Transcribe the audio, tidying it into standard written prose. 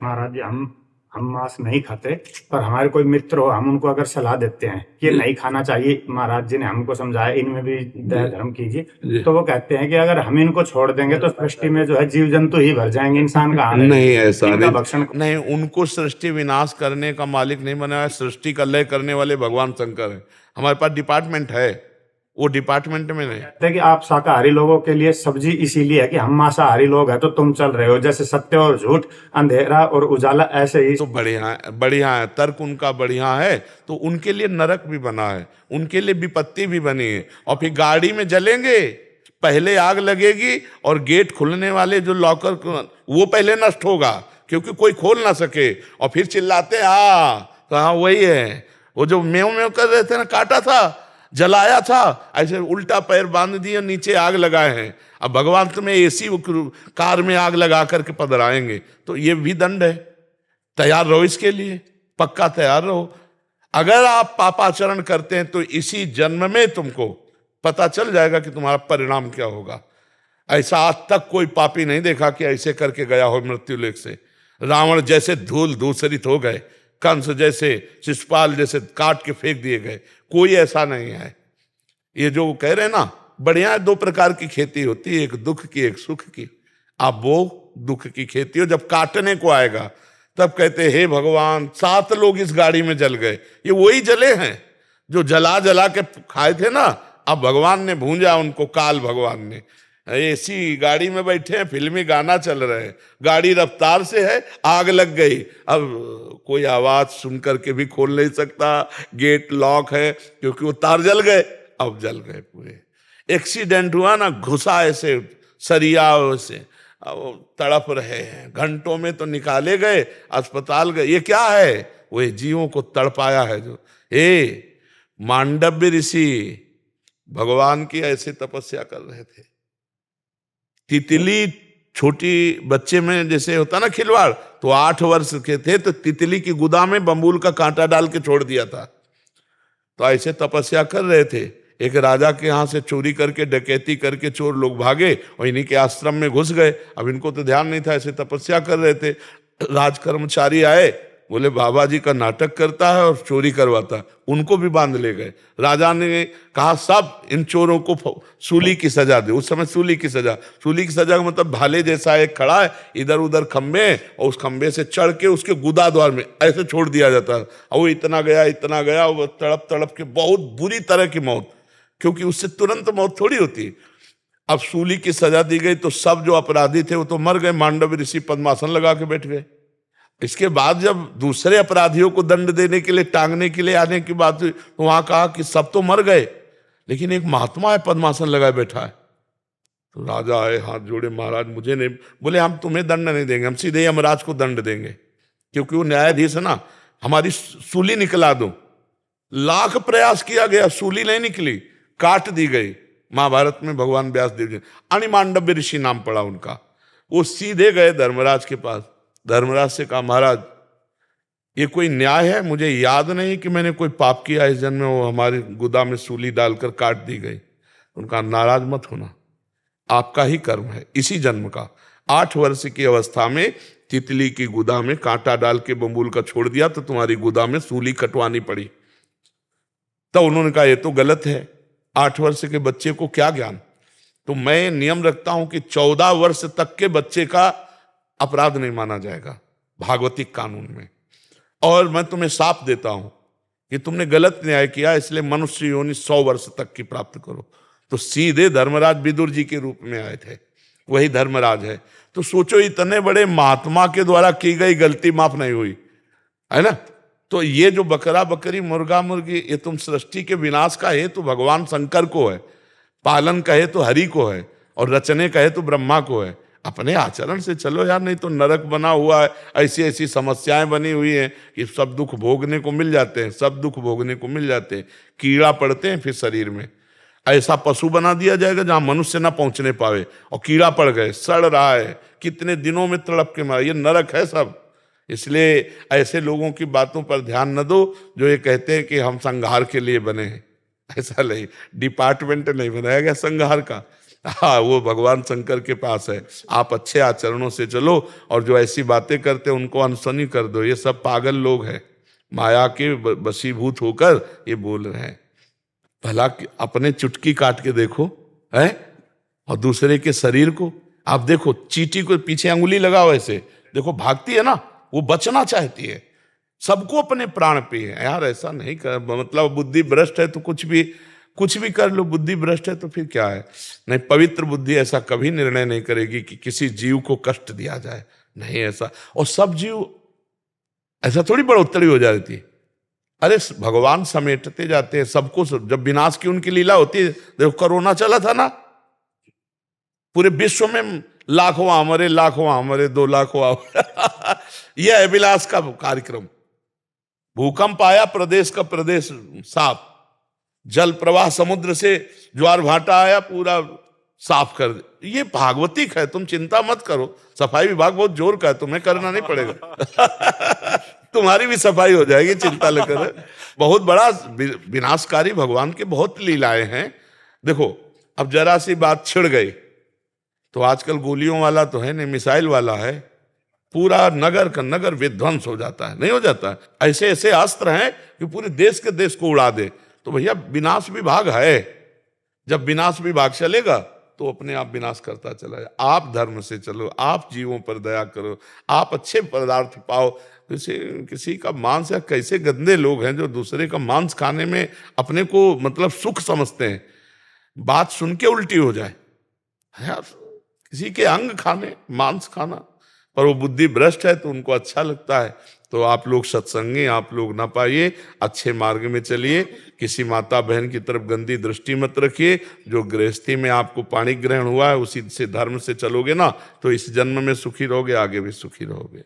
महाराज जी, हम मांस नहीं खाते, पर हमारे कोई मित्र हो, हम उनको अगर सलाह देते हैं कि ये जी नहीं खाना चाहिए, महाराज जी ने हमको समझाया इनमें भी जी दया धर्म कीजिए, जी। तो वो कहते हैं कि अगर हम इनको छोड़ देंगे तो सृष्टि में जो है जीव जंतु ही भर जाएंगे, इंसान कहाँ नहीं, रहेंगे, ऐसा इनका नहीं। भक्षण। नहीं, उनको सृष्टि विनाश करने का मालिक नहीं बनाया, सृष्टि का लय करने वाले भगवान शंकर है। हमारे पास डिपार्टमेंट है, वो डिपार्टमेंट में नहीं। कहते हैं कि आप शाकाहारी लोगों के लिए सब्जी इसीलिए है कि हम मांसाहारी लोग हैं, तो तुम चल रहे हो जैसे सत्य और झूठ, अंधेरा और उजाला, ऐसे ही। तो बढ़िया है, बढ़िया है, तर्क उनका बढ़िया है। तो उनके लिए नरक भी बना है, उनके लिए विपत्ति भी बनी है। और फिर गाड़ी में जलेंगे, पहले आग लगेगी और गेट खुलने वाले जो लॉकर वो पहले नष्ट होगा, क्योंकि कोई खोल ना सके। और फिर चिल्लाते तो हाँ वही है, वो जो मेव मेव कर रहे थे ना, काटा था, जलाया था, ऐसे उल्टा पैर बांध दिए, नीचे आग लगाए हैं। अब भगवान तुम्हें एसी कार में आग लगा करके पधराएंगे, तो ये भी दंड है। तैयार रहो इसके लिए, पक्का तैयार रहो। अगर आप पापाचरण करते हैं तो इसी जन्म में तुमको पता चल जाएगा कि तुम्हारा परिणाम क्या होगा। ऐसा आज तक कोई पापी नहीं देखा कि ऐसे करके गया हो मृत्यु लेख से। रावण जैसे धूल धूसरित हो गए, कंस जैसे, शिशुपाल जैसे काट के फेंक दिए गए, कोई ऐसा नहीं है। ये जो कह रहे हैं ना, बढ़िया दो प्रकार की खेती होती है, एक दुख की एक सुख की। आप वो दुख की खेती हो, जब काटने को आएगा तब कहते हे भगवान 7 लोग इस गाड़ी में जल गए। ये वही जले हैं जो जला जला के खाए थे ना। अब भगवान ने भूंजा उनको, काल भगवान ने। ऐसी गाड़ी में बैठे हैं, फिल्मी गाना चल रहे हैं, गाड़ी रफ्तार से है, आग लग गई। अब कोई आवाज सुन करके भी खोल नहीं सकता, गेट लॉक है क्योंकि वो तार जल गए। अब जल गए पूरे। एक्सीडेंट हुआ ना, घुसा ऐसे सरिया से, अब तड़प रहे हैं, घंटों में तो निकाले गए, अस्पताल गए। ये क्या है? वो जीवों को तड़पाया है। जो मांडव्य ऋषि भगवान की ऐसे तपस्या कर रहे थे। तितली छोटी बच्चे में जैसे होता ना खिलवाड़, तो 8 वर्ष के थे तो तितली की गुदा में बम्बूल का कांटा डाल के छोड़ दिया था। तो ऐसे तपस्या कर रहे थे। एक राजा के यहां से चोरी करके, डकैती करके चोर लोग भागे और इन्हीं के आश्रम में घुस गए। अब इनको तो ध्यान नहीं था, ऐसे तपस्या कर रहे थे। राज कर्मचारी आए, बोले बाबा जी का नाटक करता है और चोरी करवाता है। उनको भी बांध ले गए। राजा ने कहा सब इन चोरों को सूली की सजा दे। उस समय सूली की सजा, सूली की सजा का मतलब भाले जैसा एक खड़ा है, इधर उधर खंबे, और उस खंबे से चढ़ के उसके गुदा द्वार में ऐसे छोड़ दिया जाता है। और वो इतना गया, वो तड़प तड़प के बहुत बुरी तरह की मौत, क्योंकि उससे तुरंत मौत थोड़ी होती। अब सूली की सजा दी गई तो सब जो अपराधी थे वो तो मर गए। मांडव ऋषि पद्मासन लगा के बैठ गए। इसके बाद जब दूसरे अपराधियों को दंड देने के लिए, टांगने के लिए आने की बात हुई, तो वहां कहा कि सब तो मर गए, लेकिन एक महात्मा है पद्मासन लगाए बैठा है। तो राजा आए, हाथ जोड़े, महाराज मुझे नहीं। बोले हम तुम्हें दंड नहीं देंगे, हम सीधे यमराज को दंड देंगे, क्योंकि वो न्यायाधीश है ना। हमारी सूली निकला दो। लाख प्रयास किया गया, सूली नहीं निकली, काट दी गई। महाभारत में भगवान व्यास देव जी, अणिमांडव्य ऋषि नाम पड़ा उनका। वो सीधे गए धर्मराज के पास। धर्मराज से कहा महाराज ये कोई न्याय है? मुझे याद नहीं कि मैंने कोई पाप किया इस जन्म में, वो हमारे गुदा में सूली डालकर काट दी गई। उनका नाराज मत होना, आपका ही कर्म है इसी जन्म का। 8 वर्ष की अवस्था में तितली की गुदा में कांटा डाल के बम्बूल का छोड़ दिया, तो तुम्हारी गुदा में सूली कटवानी पड़ी। तो उन्होंने कहा ये तो गलत है, 8 वर्ष के बच्चे को क्या ज्ञान। तो मैं नियम रखता हूं कि 14 वर्ष तक के बच्चे का अपराध नहीं माना जाएगा भागवतिक कानून में। और मैं तुम्हें साफ देता हूं कि तुमने गलत न्याय किया, इसलिए मनुष्य योनि 100 वर्ष तक की प्राप्त करो। तो सीधे धर्मराज विदुर जी के रूप में आए थे, वही धर्मराज है। तो सोचो इतने बड़े महात्मा के द्वारा की गई गलती माफ नहीं हुई, है ना। तो ये जो बकरा बकरी, मुर्गा मुर्गी, ये तुम सृष्टि के विनाश का हेतु भगवान शंकर को है, पालन कहे तो हरि को है, और रचने कहे तो ब्रह्मा को है। अपने आचरण से चलो यार, नहीं तो नरक बना हुआ है, ऐसी ऐसी समस्याएं बनी हुई हैं कि सब दुख भोगने को मिल जाते हैं, सब दुख भोगने को मिल जाते हैं। कीड़ा पड़ते हैं फिर शरीर में, ऐसा पशु बना दिया जाएगा जहां मनुष्य ना पहुंचने पावे, और कीड़ा पड़ गए, सड़ रहा है, कितने दिनों में तड़प के मारा। ये नरक है सब। इसलिए ऐसे लोगों की बातों पर ध्यान न दो जो ये कहते हैं कि हम संहार के लिए बने हैं। ऐसा नहीं, डिपार्टमेंट नहीं बनाया गया संहार का। हाँ, वो भगवान शंकर के पास है। आप अच्छे आचरणों से चलो और जो ऐसी बातें करते हैं उनको अनसुनी कर दो। ये सब पागल लोग हैं, माया के वशीभूत होकर ये बोल रहे हैं। भला अपने चुटकी काट के देखो है, और दूसरे के शरीर को आप देखो, चींटी को पीछे अंगुली लगाओ ऐसे देखो, भागती है ना, वो बचना चाहती है। सबको अपने प्राण पे है यार, ऐसा नहीं कर, मतलब बुद्धि भ्रष्ट है तो कुछ भी कर लो, बुद्धि भ्रष्ट है तो फिर क्या है। नहीं, पवित्र बुद्धि ऐसा कभी निर्णय नहीं करेगी कि किसी जीव को कष्ट दिया जाए, नहीं ऐसा। और सब जीव ऐसा थोड़ी बढ़ोतरी हो जाती है। अरे भगवान समेटते जाते हैं सबको। जब विनाश की उनकी लीला होती है, देखो कोरोना चला था ना, पूरे विश्व में लाखों आमरे, लाखों आमरे, 2 लाख हुआ। यह है विलास का कार्यक्रम। भूकंप आया, प्रदेश का प्रदेश साफ, जल प्रवाह समुद्र से ज्वार भाटा आया, पूरा साफ कर दे। ये भागवतिक है, तुम चिंता मत करो। सफाई विभाग बहुत जोर का है, तुम्हें करना नहीं पड़ेगा। तुम्हारी भी सफाई हो जाएगी, चिंता न करो। बहुत बड़ा विनाशकारी भगवान के बहुत लीलाएं हैं। देखो अब जरा सी बात छिड़ गई तो आजकल गोलियों वाला तो है नहीं, मिसाइल वाला है, पूरा नगर का नगर विध्वंस हो जाता है, नहीं हो जाता है? ऐसे ऐसे अस्त्र हैं कि पूरे देश के देश को उड़ा दे। तो भैया विनाश विभाग है, जब विनाश विभाग चलेगा तो अपने आप विनाश करता चला जाए। आप धर्म से चलो, आप जीवों पर दया करो, आप अच्छे पदार्थ पाओ। किसी का मांस, या कैसे गंदे लोग हैं जो दूसरे का मांस खाने में अपने को मतलब सुख समझते हैं। बात सुन के उल्टी हो जाए यार, किसी के अंग खाने, मांस खाना, पर वो बुद्धि भ्रष्ट है तो उनको अच्छा लगता है। तो आप लोग सत्संगी, आप लोग ना पाइए, अच्छे मार्ग में चलिए। किसी माता बहन की तरफ गंदी दृष्टि मत रखिए। जो गृहस्थी में आपको पाणी ग्रहण हुआ है उसी से धर्म से चलोगे ना, तो इस जन्म में सुखी रहोगे, आगे भी सुखी रहोगे।